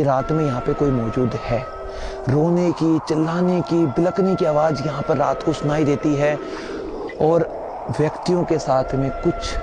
रात में यहाँ पे कोई मौजूद है। रोने की, चिल्लाने की, बिलकने की आवाज़ यहाँ पर रात को सुनाई देती है और व्यक्तियों के साथ में कुछ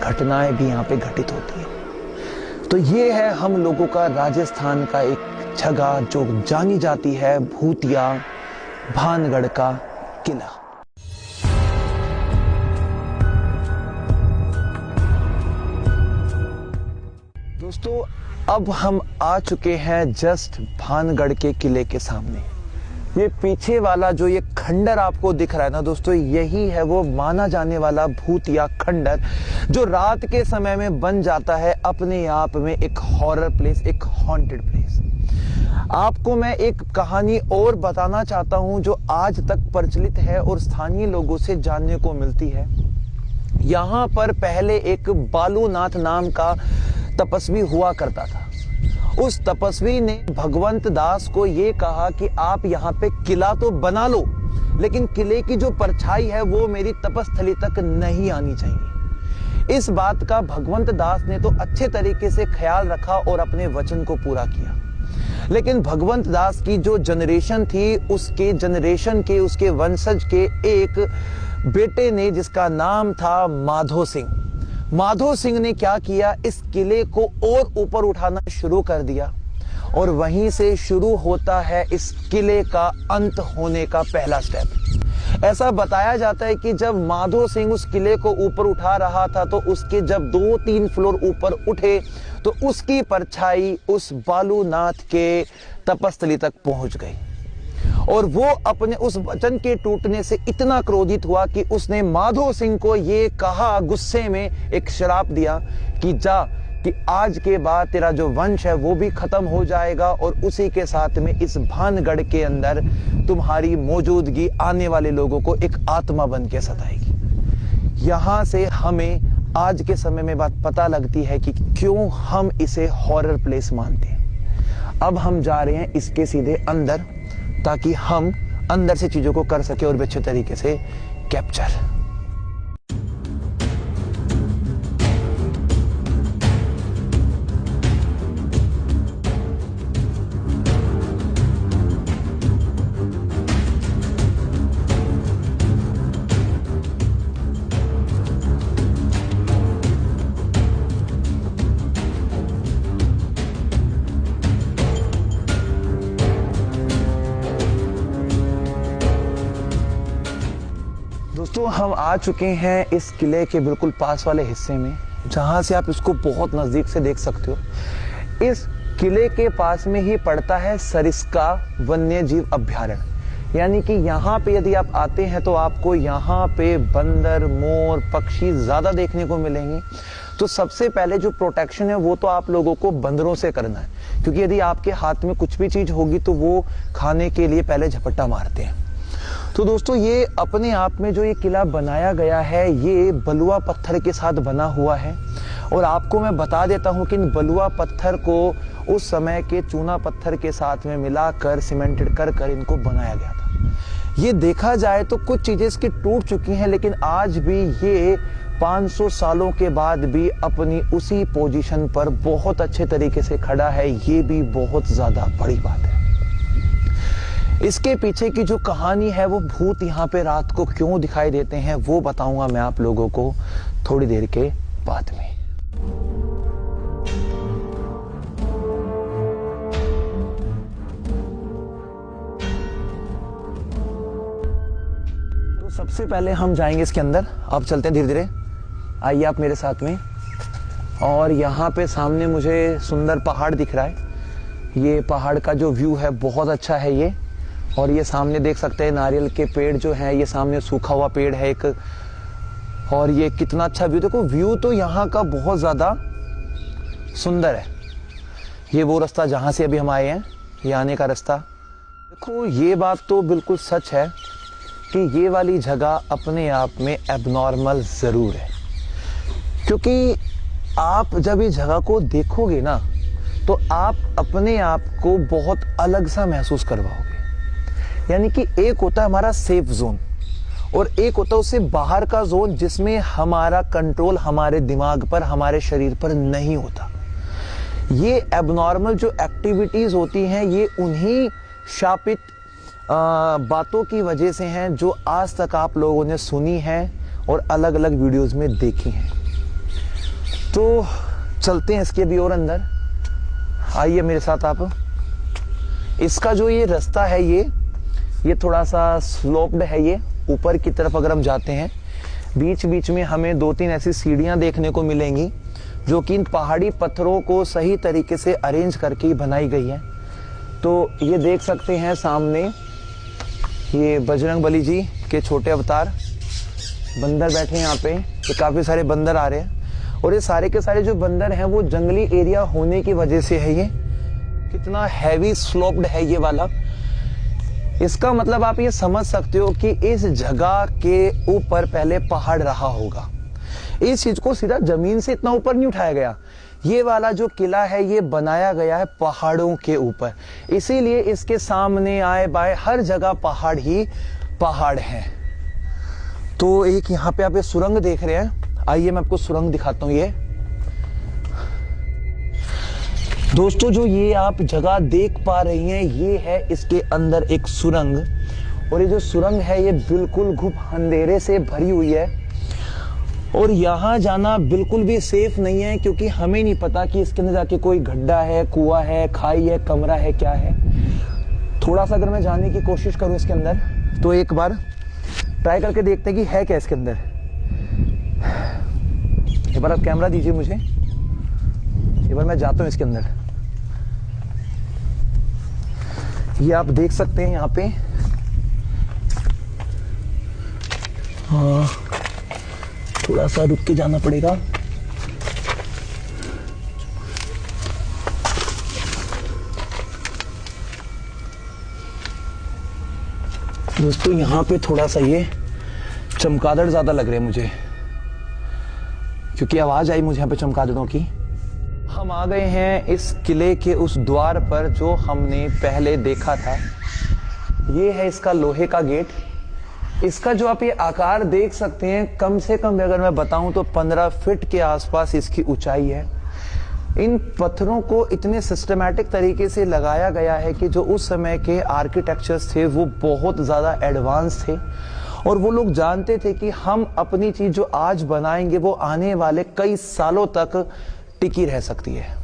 घटनाएं भी यहाँ पे घटित होती हैं। तो ये है हम लोगों का राजस्थान का एक जगह जो जानी जाती है भूतिया भानगढ़ का किला। दोस्तों अब हम आ चुके हैं जस्ट भानगढ़ के किले के सामने। ये पीछे वाला जो ये खंडर आपको दिख रहा है ना दोस्तों, यही है वो माना जाने वाला भूतिया खंडर जो रात के समय में बन जाता है अपने आप में एक हॉरर प्लेस, एक हॉन्टेड प्लेस। आपको मैं एक कहानी और बताना चाहता हूं जो आज तक प्रचलित है और स्थानीय लोगों से जानने को मिलती है। यहाँ पर पहले एक बालूनाथ नाम का तपस्वी हुआ करता था। उस तपस्वी ने भगवंत दास को ये कहा कि आप यहाँ पे किला तो बना लो, लेकिन किले की जो परछाई है वो मेरी तपस्थली तक नहीं आनी चाहिए। इस बात का भगवंत दास ने तो अच्छे तरीके से ख्याल रखा और अपने वचन को पूरा किया। लेकिन भगवंत दास की जो जनरेशन थी, उसके जनरेशन के, उसके वंशज के एक बेटे ने, जिसका नाम था माधो सिंह। माधो सिंह ने क्या किया, इस किले को और ऊपर उठाना शुरू कर दिया और वहीं से शुरू होता है इस किले का अंत होने का पहला स्टेप। ऐसा बताया जाता है कि जब माधो सिंह उस किले को ऊपर उठा रहा था तो उसके जब 2-3 फ्लोर ऊपर उठे तो उसकी परछाई उस बालूनाथ के तपस्थली तक पहुंच गई और वो अपने उस वचन के टूटने से इतना क्रोधित हुआ कि उसने माधो सिंह को ये कहा, गुस्से में एक श्राप दिया कि जा, कि आज के बाद तेरा जो वंश है वो भी खत्म हो जाएगा और उसी के साथ में इस भानगढ़ के अंदर तुम्हारी मौजूदगी आने वाले लोगों को एक आत्मा बन के सताएगी। यहाँ से हमें आज के समय में बात पता लगती है कि क्यों हम इसे हॉरर प्लेस मानते हैं। अब हम जा रहे हैं इसके सीधे अंदर ताकि हम अंदर से चीजों को कर सके और अच्छे तरीके से कैप्चर। दोस्तों हम आ चुके हैं इस किले के बिल्कुल पास वाले हिस्से में, जहां से आप इसको बहुत नजदीक से देख सकते हो। इस किले के पास में ही पड़ता है सरिस्का वन्य जीव अभ्यारण्य, यानी कि यहाँ पे यदि आप आते हैं तो आपको यहाँ पे बंदर, मोर, पक्षी ज्यादा देखने को मिलेंगे। तो सबसे पहले जो प्रोटेक्शन है वो तो आप लोगों को बंदरों से करना है, क्योंकि यदि आपके हाथ में कुछ भी चीज होगी तो वो खाने के लिए पहले झपट्टा मारते हैं। तो दोस्तों ये अपने आप में जो ये किला बनाया गया है ये बलुआ पत्थर के साथ बना हुआ है और आपको मैं बता देता हूँ कि इन बलुआ पत्थर को उस समय के चूना पत्थर के साथ में मिलाकर सीमेंटेड कर इनको बनाया गया था। ये देखा जाए तो कुछ चीजें इसकी टूट चुकी हैं, लेकिन आज भी ये 500 सालों के बाद भी अपनी उसी पोजीशन पर बहुत अच्छे तरीके से खड़ा है। ये भी बहुत ज्यादा बड़ी बात है। इसके पीछे की जो कहानी है, वो भूत यहाँ पे रात को क्यों दिखाई देते हैं, वो बताऊंगा मैं आप लोगों को थोड़ी देर के बाद में। तो सबसे पहले हम जाएंगे इसके अंदर। अब चलते हैं धीरे धीरे, आइए आप मेरे साथ में। और यहाँ पे सामने मुझे सुंदर पहाड़ दिख रहा है। ये पहाड़ का जो व्यू है बहुत अच्छा है ये। और ये सामने देख सकते हैं नारियल के पेड़ जो है, ये सामने सूखा हुआ पेड़ है एक। और ये कितना अच्छा व्यू, देखो व्यू तो यहाँ का बहुत ज्यादा सुंदर है। ये वो रास्ता जहाँ से अभी हम आए हैं, ये आने का रास्ता। देखो ये बात तो बिल्कुल सच है कि ये वाली जगह अपने आप में एबनॉर्मल जरूर है, क्योंकि आप जब इस जगह को देखोगे ना तो आप अपने आप को बहुत अलग सा महसूस करवाओगे। यानी कि एक होता है हमारा सेफ जोन और एक होता है उससे बाहर का जोन, जिसमें हमारा कंट्रोल हमारे दिमाग पर, हमारे शरीर पर नहीं होता। ये एबनॉर्मल जो एक्टिविटीज होती हैं ये उन्हीं शापित बातों की वजह से हैं जो आज तक आप लोगों ने सुनी है और अलग अलग वीडियोस में देखी हैं। तो चलते हैं इसके भी और अंदर, आइए मेरे साथ आप। इसका जो ये रास्ता है ये थोड़ा सा स्लोप्ड है, ये ऊपर की तरफ अगर हम जाते हैं बीच बीच में हमें 2-3 ऐसी सीढ़ियां देखने को मिलेंगी जो कि इन पहाड़ी पत्थरों को सही तरीके से अरेंज करके ही बनाई गई है। तो ये देख सकते हैं सामने ये बजरंग बली जी के छोटे अवतार बंदर बैठे हैं यहाँ पे। ये काफी सारे बंदर आ रहे हैं और ये सारे के सारे जो बंदर हैं वो जंगली एरिया होने की वजह से है। ये कितना हैवी स्लोप्ड है ये वाला। इसका मतलब आप ये समझ सकते हो कि इस जगह के ऊपर पहले पहाड़ रहा होगा। इस चीज को सीधा जमीन से इतना ऊपर नहीं उठाया गया। ये वाला जो किला है ये बनाया गया है पहाड़ों के ऊपर, इसीलिए इसके सामने आए बाएं हर जगह पहाड़ ही पहाड़ हैं। तो एक यहाँ पे आप ये सुरंग देख रहे हैं, आइए मैं आपको सुरंग दिखाता हूँ। ये दोस्तों जो ये आप जगह देख पा रही हैं ये है इसके अंदर एक सुरंग, और ये जो सुरंग है ये बिल्कुल घुप अंधेरे से भरी हुई है और यहाँ जाना बिल्कुल भी सेफ नहीं है, क्योंकि हमें नहीं पता कि इसके अंदर जाके कोई गड्ढा है, कुआं है, खाई है, कमरा है, क्या है। थोड़ा सा अगर मैं जाने की कोशिश करूं इसके अंदर तो एक बार ट्राई करके देखते हैं कि है क्या इसके अंदर। एक बार आप कैमरा दीजिए मुझे, एक बार मैं जाता हूं इसके अंदर। ये आप देख सकते हैं यहाँ पे, हाँ थोड़ा सा रुक के जाना पड़ेगा। दोस्तों यहाँ पे थोड़ा सा ये चमगादड़ ज्यादा लग रहे हैं मुझे, क्योंकि आवाज आई मुझे यहाँ पे चमगादड़ों की। हम आ गए हैं इस किले के उस द्वार पर जो हमने पहले देखा था। ये है इसका लोहे का गेट। इसका जो आप ये आकार देख सकते हैं, कम से कम अगर मैं बताऊं तो 15 फीट के आसपास इसकी ऊंचाई है। इन पत्थरों को इतने सिस्टमैटिक तरीके से लगाया गया है कि जो उस समय के आर्किटेक्चर्स थे वो बहुत ज्यादा एडवांस थे, और वो लोग जानते थे कि हम अपनी चीज जो आज बनाएंगे वो आने वाले कई सालों तक टिकी रह सकती है।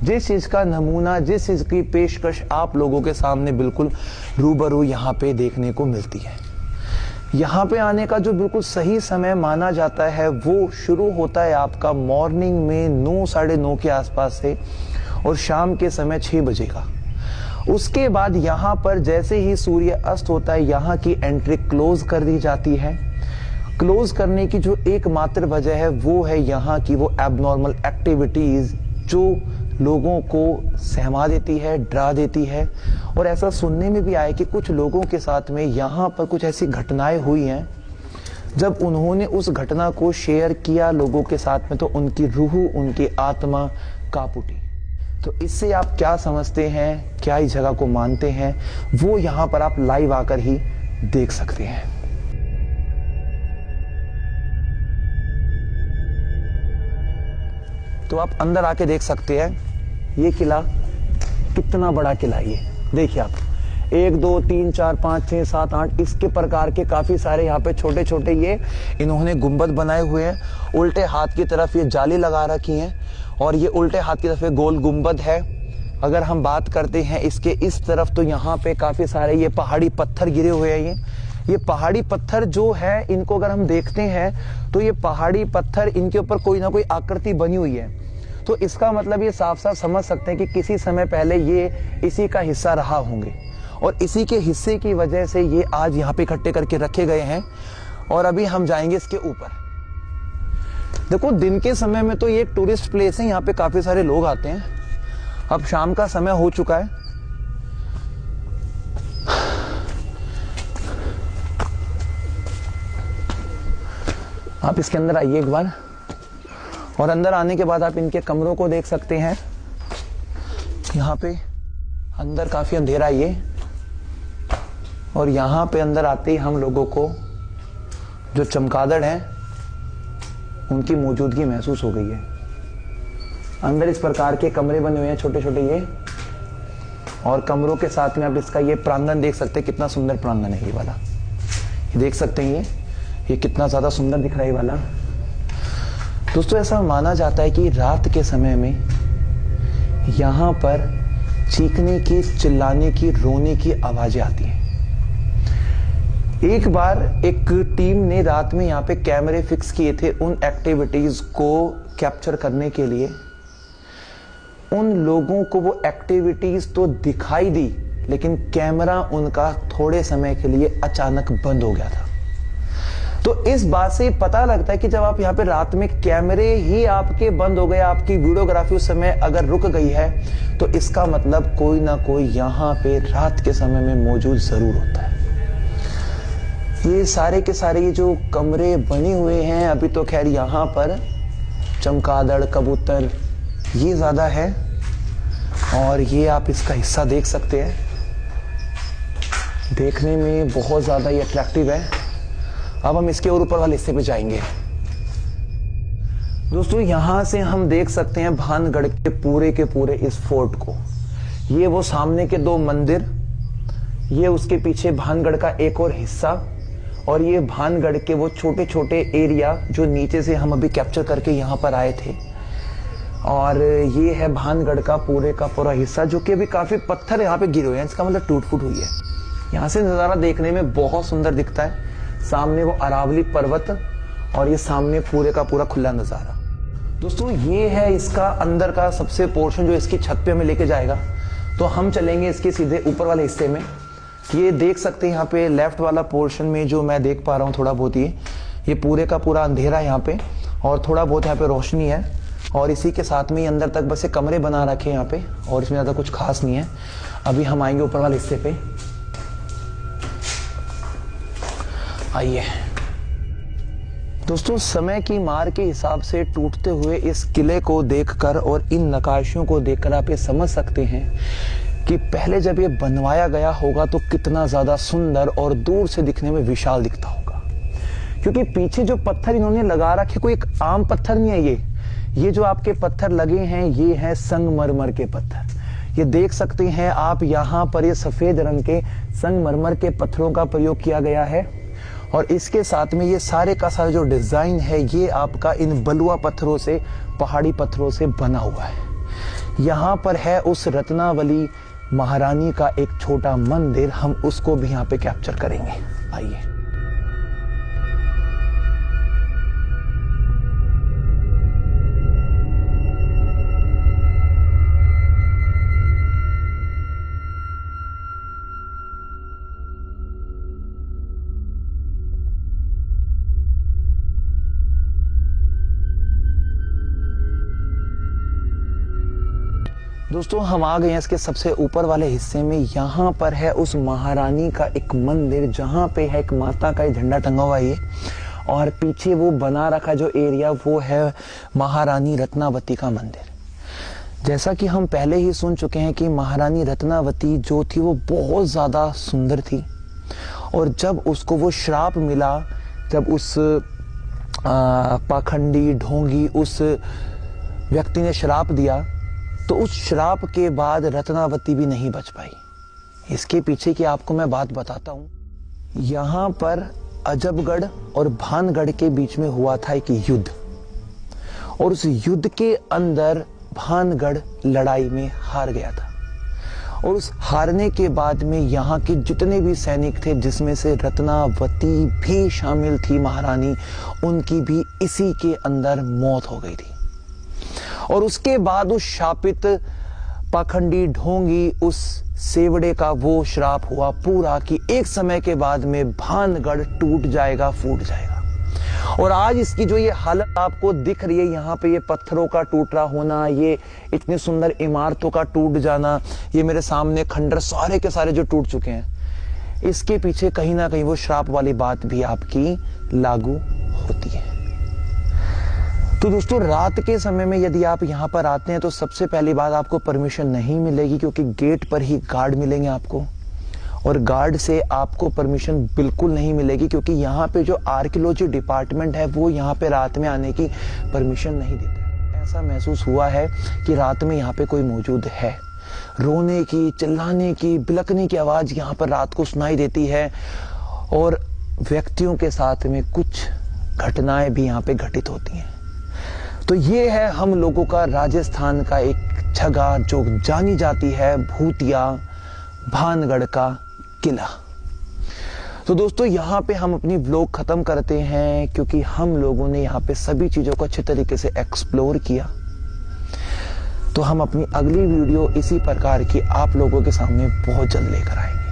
जिस चीज का नमूना, जिस चीज की पेशकश आप लोगों के सामने बिल्कुल रूबरू यहाँ पे देखने को मिलती है। यहाँ पे आने का जो बिल्कुल सही समय माना जाता है वो शुरू होता है आपका मॉर्निंग में 9, साढ़े 9 के आसपास से, और शाम के समय 6 बजे का। उसके बाद यहाँ पर जैसे ही सूर्य अस्त होता है यहाँ की एंट्री क्लोज कर दी जाती है। क्लोज करने की जो एकमात्र वजह है वो है यहाँ की वो एबनॉर्मल एक्टिविटीज जो लोगों को सहमा देती है, डरा देती है। और ऐसा सुनने में भी आया कि कुछ लोगों के साथ में यहाँ पर कुछ ऐसी घटनाएं हुई हैं, जब उन्होंने उस घटना को शेयर किया लोगों के साथ में तो उनकी रूह, उनकी आत्मा कांप उठी। तो इससे आप क्या समझते हैं, क्या इस जगह को मानते हैं, वो यहाँ पर आप लाइव आकर ही देख सकते हैं। तो आप अंदर आके देख सकते हैं ये किला कितना बड़ा किला है। ये देखिए आप, 1 2 3 4 5 6 7 8 इसके प्रकार के काफी सारे यहाँ पे छोटे छोटे ये इन्होंने गुंबद बनाए हुए हैं। उल्टे हाथ की तरफ ये जाली लगा रखी है और ये उल्टे हाथ की तरफ ये गोल गुंबद है। अगर हम बात करते हैं इसके इस तरफ तो यहाँ पे काफी सारे ये पहाड़ी पत्थर गिरे हुए हैं। ये पहाड़ी पत्थर जो है इनको अगर हम देखते हैं तो ये पहाड़ी पत्थर इनके ऊपर कोई ना कोई आकृति बनी हुई है। तो इसका मतलब ये साफ साफ समझ सकते हैं कि किसी समय पहले ये इसी का हिस्सा रहा होंगे, और इसी के हिस्से की वजह से ये आज यहाँ पे इकट्ठे करके रखे गए हैं। और अभी हम जाएंगे इसके ऊपर। देखो दिन के समय में तो ये एक टूरिस्ट प्लेस है, यहाँ पे काफी सारे लोग आते हैं। अब शाम का समय हो चुका है। आप इसके अंदर आइए एक बार, और अंदर आने के बाद आप इनके कमरों को देख सकते हैं। यहाँ पे अंदर काफी अंधेरा है ये, और यहाँ पे अंदर आते ही हम लोगों को जो चमगादड़ हैं उनकी मौजूदगी महसूस हो गई है। अंदर इस प्रकार के कमरे बने हुए हैं छोटे छोटे ये, और कमरों के साथ में आप इसका ये प्रांगण देख सकते हैं, कितना सुंदर प्रांगण है ये वाला। ये देख सकते हैं ये कितना ज्यादा सुंदर दिख रहा है ये वाला। दोस्तों ऐसा माना जाता है कि रात के समय में यहाँ पर चीखने की, चिल्लाने की, रोने की आवाजें आती हैं। एक बार एक टीम ने रात में यहाँ पे कैमरे फिक्स किए थे उन एक्टिविटीज को कैप्चर करने के लिए। उन लोगों को वो एक्टिविटीज तो दिखाई दी, लेकिन कैमरा उनका थोड़े समय के लिए अचानक बंद हो गया था। तो इस बात से पता लगता है कि जब आप यहाँ पे रात में कैमरे ही आपके बंद हो गए, आपकी वीडियोग्राफी उस समय अगर रुक गई है, तो इसका मतलब कोई ना कोई यहाँ पे रात के समय में मौजूद जरूर होता है। ये सारे के सारे ये जो कमरे बने हुए हैं, अभी तो खैर यहाँ पर चमगादड़, कबूतर ये ज्यादा है, और ये आप इसका हिस्सा देख सकते हैं, देखने में बहुत ज्यादा ये अट्रैक्टिव है। अब हम इसके और ऊपर वाले हिस्से पे जाएंगे। दोस्तों यहां से हम देख सकते हैं भानगढ़ के पूरे इस फोर्ट को। ये वो सामने के दो मंदिर, ये उसके पीछे भानगढ़ का एक और हिस्सा, और ये भानगढ़ के वो छोटे छोटे एरिया जो नीचे से हम अभी कैप्चर करके यहाँ पर आए थे। और ये है भानगढ़ का पूरा हिस्सा, जो कि अभी काफी पत्थर यहाँ पे गिरे हुए हैं, इसका मतलब टूट फूट हुई है। यहाँ से नजारा देखने में बहुत सुंदर दिखता है। सामने वो अरावली पर्वत, और ये सामने पूरे का पूरा खुला नजारा। दोस्तों ये है इसका अंदर का सबसे पोर्शन जो इसकी छत पे हमें लेके जाएगा। तो हम चलेंगे इसके सीधे ऊपर वाले हिस्से में। ये देख सकते हैं यहाँ पे लेफ्ट वाला पोर्शन में जो मैं देख पा रहा हूँ थोड़ा बहुत, ये पूरे का पूरा अंधेरा है यहाँ पे, और थोड़ा बहुत यहाँ पे रोशनी है, और इसी के साथ में अंदर तक बस ये कमरे बना रखे हैं यहाँ पे, और इसमें ज्यादा कुछ खास नहीं है। अभी हम आएंगे ऊपर वाले हिस्से पे, आइए। दोस्तों समय की मार के हिसाब से टूटते हुए इस किले को देखकर और इन नकाशियों को देखकर आप ये समझ सकते हैं कि पहले जब ये बनवाया गया होगा तो कितना ज्यादा सुंदर और दूर से दिखने में विशाल दिखता होगा। क्योंकि पीछे जो पत्थर इन्होंने लगा रखे कोई एक आम पत्थर नहीं है, ये जो आपके पत्थर लगे हैं ये है संगमरमर के पत्थर। ये देख सकते हैं आप यहाँ पर ये सफेद रंग के संगमरमर के पत्थरों का प्रयोग किया गया है, और इसके साथ में ये सारे का सारा जो डिजाइन है ये आपका इन बलुआ पत्थरों से, पहाड़ी पत्थरों से बना हुआ है। यहाँ पर है उस रत्नावली महारानी का एक छोटा मंदिर, हम उसको भी यहाँ पे कैप्चर करेंगे। आइए। दोस्तों हम आ गए हैं इसके सबसे ऊपर वाले हिस्से में। यहाँ पर है उस महारानी का एक मंदिर, जहाँ पे है एक माता का झंडा टंगा हुआ है, और पीछे वो बना रखा जो एरिया वो है महारानी रत्नावती का मंदिर। जैसा कि हम पहले ही सुन चुके हैं कि महारानी रत्नावती जो थी वो बहुत ज्यादा सुंदर थी, और जब उसको वो श्राप मिला, जब उस पाखंडी ढोंगी उस व्यक्ति ने श्राप दिया, तो उस श्राप के बाद रत्नावती भी नहीं बच पाई। इसके पीछे की आपको मैं बात बताता हूं। यहां पर अजबगढ़ और भानगढ़ के बीच में हुआ था एक युद्ध, और उस युद्ध के अंदर भानगढ़ लड़ाई में हार गया था, और उस हारने के बाद में यहाँ के जितने भी सैनिक थे, जिसमें से रत्नावती भी शामिल थी महारानी, उनकी भी इसी के अंदर मौत हो गई थी। और उसके बाद उस शापित पाखंडी ढोंगी उस सेवड़े का वो श्राप हुआ पूरा कि एक समय के बाद में भानगढ़ टूट जाएगा, फूट जाएगा। और आज इसकी जो ये हालत आपको दिख रही है, यहाँ पे ये पत्थरों का टूट रहा होना, ये इतनी सुंदर इमारतों का टूट जाना, ये मेरे सामने खंडर सारे के सारे जो टूट चुके हैं, इसके पीछे कहीं ना कहीं वो श्राप वाली बात भी आपकी लागू होती है। तो दोस्तों रात के समय में यदि आप यहाँ पर आते हैं तो सबसे पहली बात आपको परमिशन नहीं मिलेगी, क्योंकि गेट पर ही गार्ड मिलेंगे आपको, और गार्ड से आपको परमिशन बिल्कुल नहीं मिलेगी, क्योंकि यहाँ पे जो आर्कियोलॉजी डिपार्टमेंट है वो यहाँ पे रात में आने की परमिशन नहीं देता। ऐसा महसूस हुआ है कि रात में यहाँ पे कोई मौजूद है। रोने की, चिल्लाने की, बिलखने की आवाज यहाँ पर रात को सुनाई देती है और व्यक्तियों के साथ में कुछ घटनाएं भी यहाँ पे घटित होती हैं। तो ये है हम लोगों का राजस्थान का एक जगह जो जानी जाती है भूतिया भानगढ़ का किला। तो दोस्तों यहाँ पे हम अपनी व्लॉग खत्म करते हैं क्योंकि हम लोगों ने यहाँ पे सभी चीजों को अच्छे तरीके से एक्सप्लोर किया। तो हम अपनी अगली वीडियो इसी प्रकार की आप लोगों के सामने बहुत जल्द लेकर आएंगे।